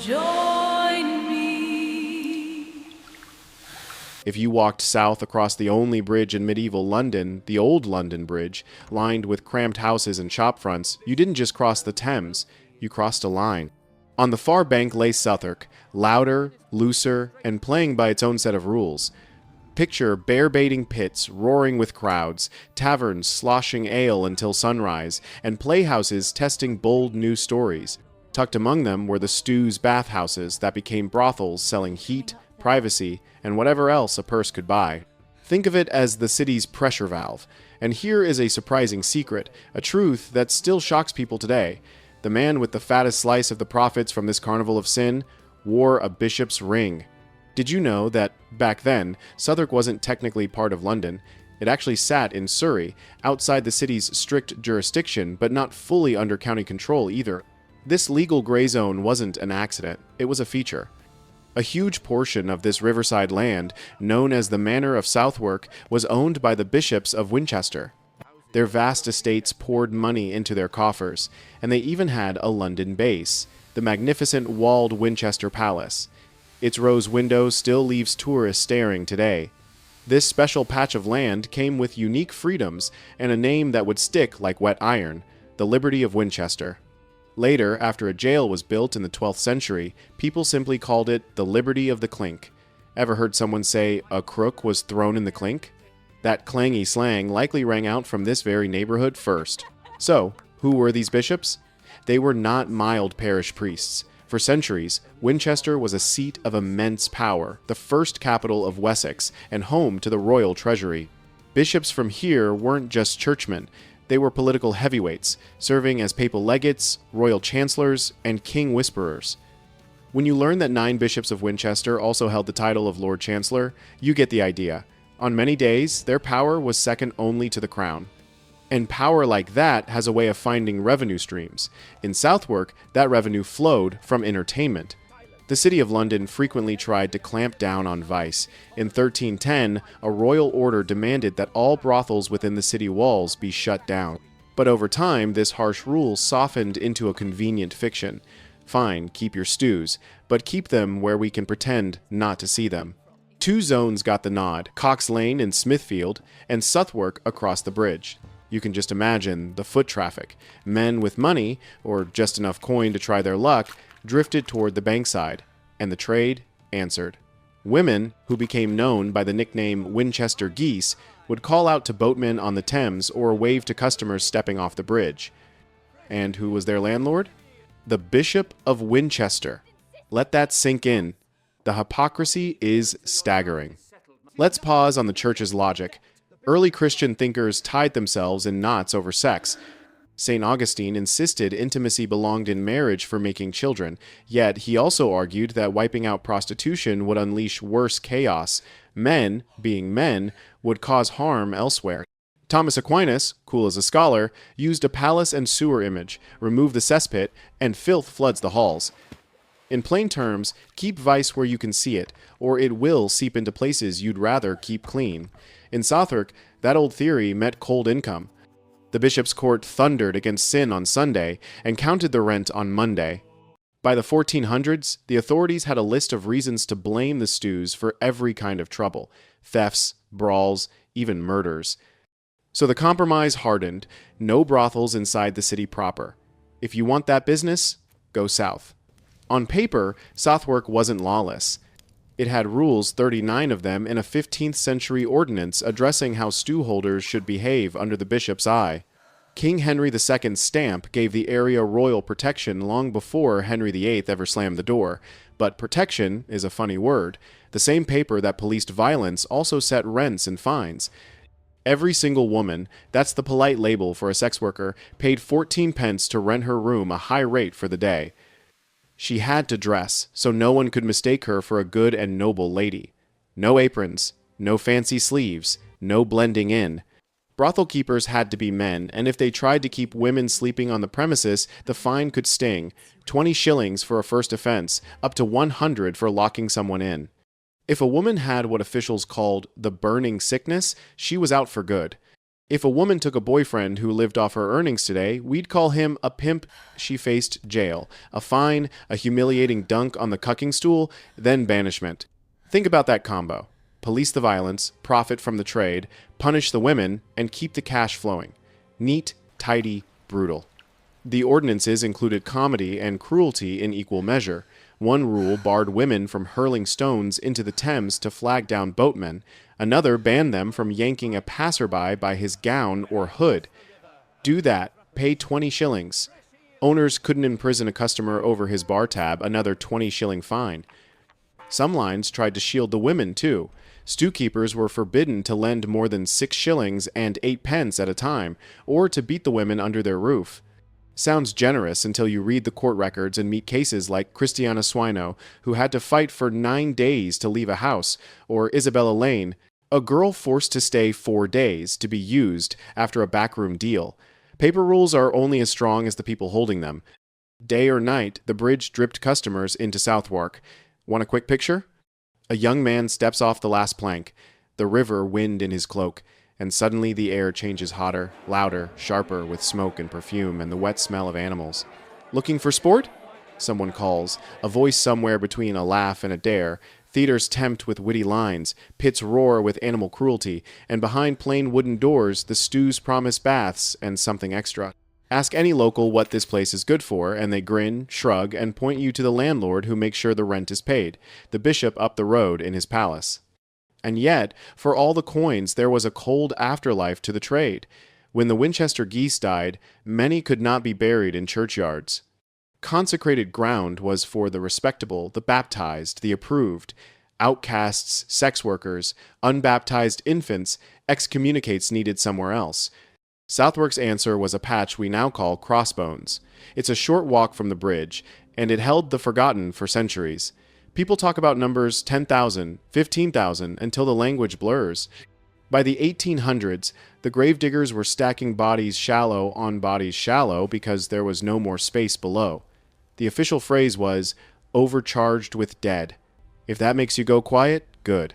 join me. If you walked south across the only bridge in medieval London, the Old London Bridge, lined with cramped houses and shop fronts, you didn't just cross the Thames, you crossed a line. On the far bank lay Southwark, louder, looser, and playing by its own set of rules. Picture bear-baiting pits roaring with crowds, taverns sloshing ale until sunrise, and playhouses testing bold new stories. Tucked among them were the stews bathhouses that became brothels selling heat, privacy, and whatever else a purse could buy. Think of it as the city's pressure valve. And here is a surprising secret, a truth that still shocks people today. The man with the fattest slice of the profits from this carnival of sin wore a bishop's ring. Did you know that, back then, Southwark wasn't technically part of London? It actually sat in Surrey, outside the city's strict jurisdiction, but not fully under county control either. This legal gray zone wasn't an accident, it was a feature. A huge portion of this riverside land, known as the Manor of Southwark, was owned by the bishops of Winchester. Their vast estates poured money into their coffers, and they even had a London base, the magnificent walled Winchester Palace. Its rose window still leaves tourists staring today. This special patch of land came with unique freedoms and a name that would stick like wet iron, the Liberty of Winchester. Later, after a jail was built in the 12th century, people simply called it the Liberty of the Clink. Ever heard someone say a crook was thrown in the clink? That clangy slang likely rang out from this very neighborhood first. So, who were these bishops? They were not mild parish priests. For centuries, Winchester was a seat of immense power, the first capital of Wessex, and home to the royal treasury. Bishops from here weren't just churchmen. They were political heavyweights, serving as papal legates, royal chancellors, and king whisperers. When you learn that 9 bishops of Winchester also held the title of Lord Chancellor, you get the idea. On many days, their power was second only to the crown. And power like that has a way of finding revenue streams. In Southwark, that revenue flowed from entertainment. The City of London frequently tried to clamp down on vice. In 1310, a royal order demanded that all brothels within the city walls be shut down. But over time, this harsh rule softened into a convenient fiction. Fine, keep your stews, but keep them where we can pretend not to see them. 2 zones got the nod, Cox Lane in Smithfield, and Southwark across the bridge. You can just imagine the foot traffic. Men with money, or just enough coin to try their luck, drifted toward the bankside, and the trade answered. Women, who became known by the nickname Winchester Geese, would call out to boatmen on the Thames or wave to customers stepping off the bridge. And who was their landlord? The Bishop of Winchester. Let that sink in. The hypocrisy is staggering. Let's pause on the church's logic. Early Christian thinkers tied themselves in knots over sex. St. Augustine insisted intimacy belonged in marriage for making children, yet he also argued that wiping out prostitution would unleash worse chaos. Men, being men, would cause harm elsewhere. Thomas Aquinas, cool as a scholar, used a palace and sewer image, remove the cesspit, and filth floods the halls. In plain terms, keep vice where you can see it, or it will seep into places you'd rather keep clean. In Southwark, that old theory met cold income. The bishop's court thundered against sin on Sunday and counted the rent on Monday. By the 1400s, the authorities had a list of reasons to blame the stews for every kind of trouble: thefts, brawls, even murders. So the compromise hardened: no brothels inside the city proper. If you want that business, go south. On paper, Southwark wasn't lawless. It had rules, 39 of them, in a 15th century ordinance addressing how stewholders should behave under the bishop's eye. King Henry II's stamp gave the area royal protection long before Henry VIII ever slammed the door. But protection is a funny word. The same paper that policed violence also set rents and fines. Every single woman, that's the polite label for a sex worker, paid 14 pence to rent her room, a high rate for the day. She had to dress, so no one could mistake her for a good and noble lady. No aprons, no fancy sleeves, no blending in. Brothel keepers had to be men, and if they tried to keep women sleeping on the premises, the fine could sting: 20 shillings for a first offense, up to 100 for locking someone in. If a woman had what officials called the burning sickness, she was out for good. If a woman took a boyfriend who lived off her earnings today, we'd call him a pimp. She faced jail, a fine, a humiliating dunk on the cucking stool, then banishment. Think about that combo. Police the violence, profit from the trade, punish the women, and keep the cash flowing. Neat, tidy, brutal. The ordinances included comedy and cruelty in equal measure. One rule barred women from hurling stones into the Thames to flag down boatmen. Another banned them from yanking a passerby by his gown or hood. Do that, pay 20 shillings. Owners couldn't imprison a customer over his bar tab, another 20-shilling fine. Some lines tried to shield the women, too. Stewkeepers were forbidden to lend more than 6 shillings and 8 pence at a time, or to beat the women under their roof. Sounds generous until you read the court records and meet cases like Christiana Swino, who had to fight for 9 days to leave a house, or Isabella Lane, a girl forced to stay 4 days to be used after a backroom deal. Paper rules are only as strong as the people holding them. Day or night, the bridge dripped customers into Southwark. Want a quick picture? A young man steps off the last plank, the river wind in his cloak, and suddenly the air changes hotter, louder, sharper with smoke and perfume and the wet smell of animals. Looking for sport? Someone calls, a voice somewhere between a laugh and a dare. Theaters tempt with witty lines, pits roar with animal cruelty, and behind plain wooden doors the stews promise baths and something extra. Ask any local what this place is good for, and they grin, shrug, and point you to the landlord who makes sure the rent is paid, the bishop up the road in his palace. And yet, for all the coins, there was a cold afterlife to the trade. When the Winchester geese died, many could not be buried in churchyards. Consecrated ground was for the respectable, the baptized, the approved. Outcasts, sex workers, unbaptized infants, excommunicates needed somewhere else. Southwark's answer was a patch we now call Crossbones. It's a short walk from the bridge, and it held the forgotten for centuries. People talk about numbers 10,000, 15,000 until the language blurs. By the 1800s, the gravediggers were stacking bodies shallow on bodies shallow because there was no more space below. The official phrase was, overcharged with dead. If that makes you go quiet, good.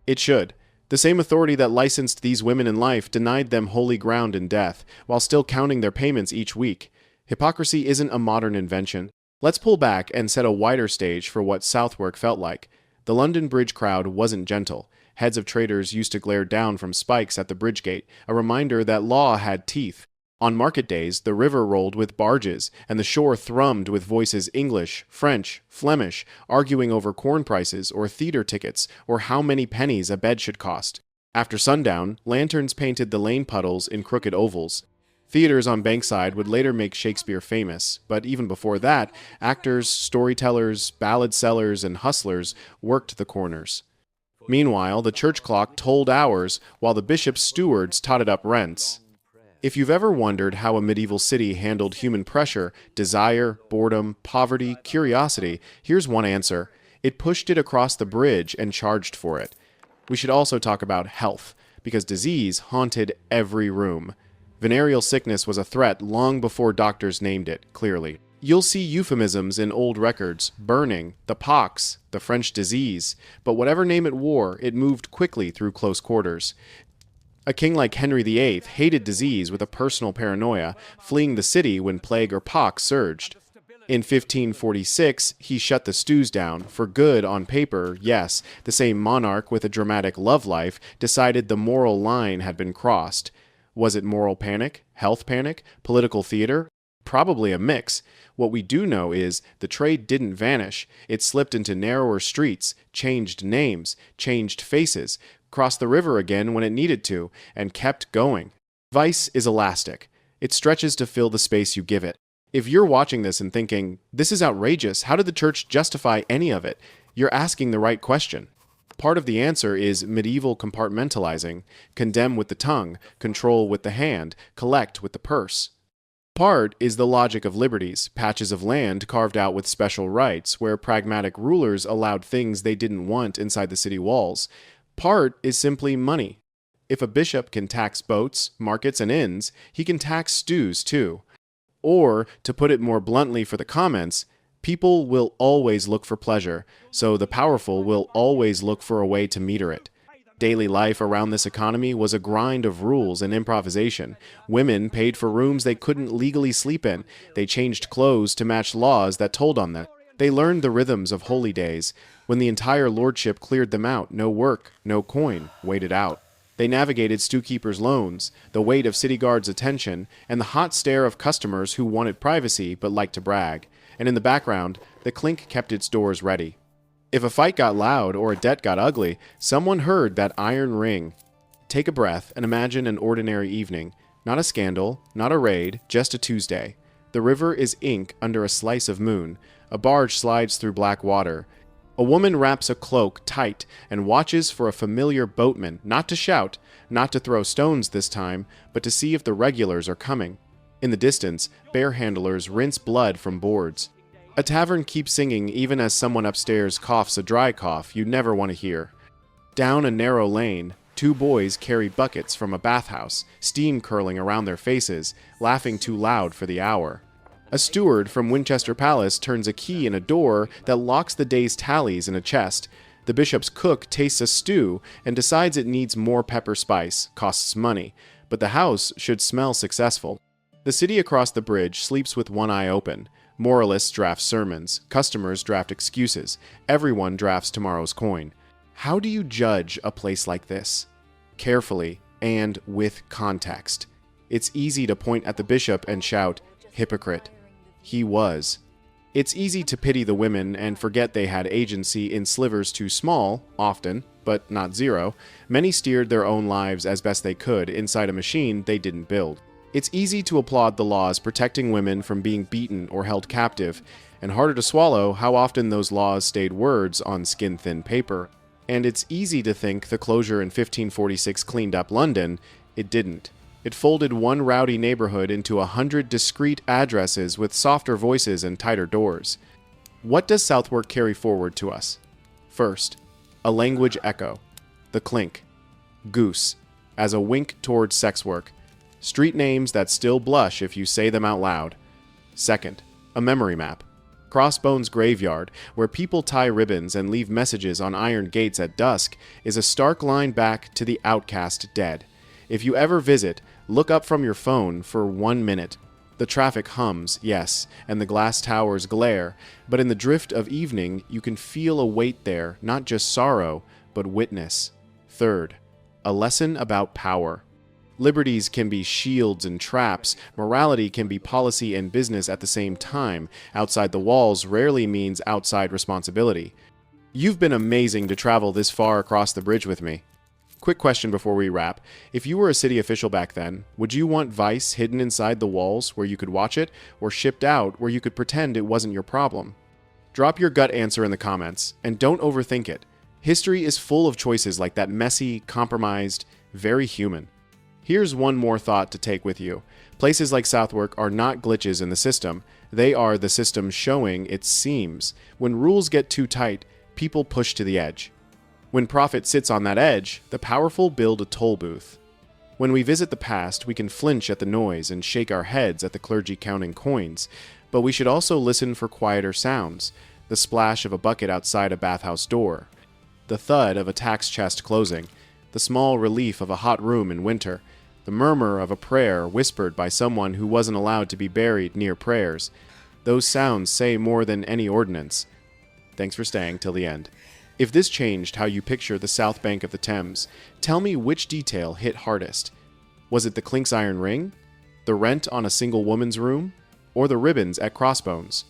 It should. The same authority that licensed these women in life denied them holy ground in death, while still counting their payments each week. Hypocrisy isn't a modern invention. Let's pull back and set a wider stage for what Southwark felt like. The London Bridge crowd wasn't gentle. Heads of traders used to glare down from spikes at the bridge gate, a reminder that law had teeth. On market days, the river rolled with barges, and the shore thrummed with voices English, French, Flemish, arguing over corn prices or theater tickets or how many pennies a bed should cost. After sundown, lanterns painted the lane puddles in crooked ovals. Theaters on Bankside would later make Shakespeare famous, but even before that, actors, storytellers, ballad sellers, and hustlers worked the corners. Meanwhile, the church clock tolled hours while the bishop's stewards totted up rents. If you've ever wondered how a medieval city handled human pressure, desire, boredom, poverty, curiosity, here's one answer. It pushed it across the bridge and charged for it. We should also talk about health, because disease haunted every room. Venereal sickness was a threat long before doctors named it, clearly. You'll see euphemisms in old records, burning, the pox, the French disease, but whatever name it wore, it moved quickly through close quarters. A king like Henry VIII hated disease with a personal paranoia, fleeing the city when plague or pox surged. In 1546, he shut the stews down. For good on paper, yes, the same monarch with a dramatic love life decided the moral line had been crossed. Was it moral panic, health panic, political theater? Probably a mix. What we do know is the trade didn't vanish. It slipped into narrower streets, changed names, changed faces, crossed the river again when it needed to, and kept going. Vice is elastic. It stretches to fill the space you give it. If you're watching this and thinking, this is outrageous, how did the church justify any of it? You're asking the right question. Part of the answer is medieval compartmentalizing, condemn with the tongue, control with the hand, collect with the purse. Part is the logic of liberties, patches of land carved out with special rights, where pragmatic rulers allowed things they didn't want inside the city walls. Part is simply money. If a bishop can tax boats, markets, and inns, he can tax stews too. Or, to put it more bluntly for the comments, people will always look for pleasure, so the powerful will always look for a way to meter it. Daily life around this economy was a grind of rules and improvisation. Women paid for rooms they couldn't legally sleep in. They changed clothes to match laws that told on them. They learned the rhythms of holy days. When the entire lordship cleared them out, no work, no coin, waited out. They navigated stewkeepers' loans, the weight of city guards' attention, and the hot stare of customers who wanted privacy but liked to brag. And in the background, the clink kept its doors ready. If a fight got loud or a debt got ugly, someone heard that iron ring. Take a breath and imagine an ordinary evening. Not a scandal, not a raid, just a Tuesday. The river is ink under a slice of moon. A barge slides through black water. A woman wraps a cloak tight and watches for a familiar boatman, not to shout, not to throw stones this time, but to see if the regulars are coming. In the distance, bear handlers rinse blood from boards. A tavern keeps singing even as someone upstairs coughs a dry cough you never want to hear. Down a narrow lane, two boys carry buckets from a bathhouse, steam curling around their faces, laughing too loud for the hour. A steward from Winchester Palace turns a key in a door that locks the day's tallies in a chest. The bishop's cook tastes a stew and decides it needs more pepper spice, costs money, but the house should smell successful. The city across the bridge sleeps with one eye open. Moralists draft sermons, customers draft excuses, everyone drafts tomorrow's coin. How do you judge a place like this? Carefully and with context. It's easy to point at the bishop and shout, "Hypocrite." He was. It's easy to pity the women and forget they had agency in slivers too small, often, but not zero. Many steered their own lives as best they could inside a machine they didn't build. It's easy to applaud the laws protecting women from being beaten or held captive, and harder to swallow how often those laws stayed words on skin-thin paper. And it's easy to think the closure in 1546 cleaned up London. It didn't. It folded one rowdy neighborhood into 100 discreet addresses with softer voices and tighter doors. What does Southwark carry forward to us? First, a language echo. The clink. Goose, as a wink towards sex work. Street names that still blush if you say them out loud. Second, a memory map. Crossbones Graveyard, where people tie ribbons and leave messages on iron gates at dusk, is a stark line back to the outcast dead. If you ever visit, look up from your phone for 1 minute. The traffic hums, yes, and the glass towers glare, but in the drift of evening, you can feel a weight there, not just sorrow, but witness. Third, a lesson about power. Liberties can be shields and traps. Morality can be policy and business at the same time. Outside the walls rarely means outside responsibility. You've been amazing to travel this far across the bridge with me. Quick question before we wrap. If you were a city official back then, would you want vice hidden inside the walls where you could watch it, or shipped out where you could pretend it wasn't your problem? Drop your gut answer in the comments, and don't overthink it. History is full of choices like that, messy, compromised, very human. Here's one more thought to take with you. Places like Southwark are not glitches in the system. They are the system showing its seams. When rules get too tight, people push to the edge. When profit sits on that edge, the powerful build a toll booth. When we visit the past, we can flinch at the noise and shake our heads at the clergy counting coins, but we should also listen for quieter sounds, the splash of a bucket outside a bathhouse door, the thud of a tax chest closing, the small relief of a hot room in winter, the murmur of a prayer whispered by someone who wasn't allowed to be buried near prayers. Those sounds say more than any ordinance. Thanks for staying till the end. If this changed how you picture the south bank of the Thames, tell me which detail hit hardest. Was it the clink's iron ring, the rent on a single woman's room, or the ribbons at Crossbones?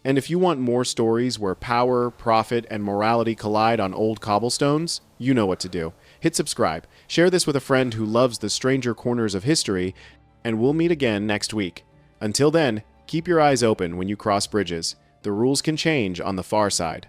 And if you want more stories where power, profit, and morality collide on old cobblestones, you know what to do. Hit subscribe, share this with a friend who loves the stranger corners of history, and we'll meet again next week. Until then, keep your eyes open when you cross bridges. The rules can change on the far side.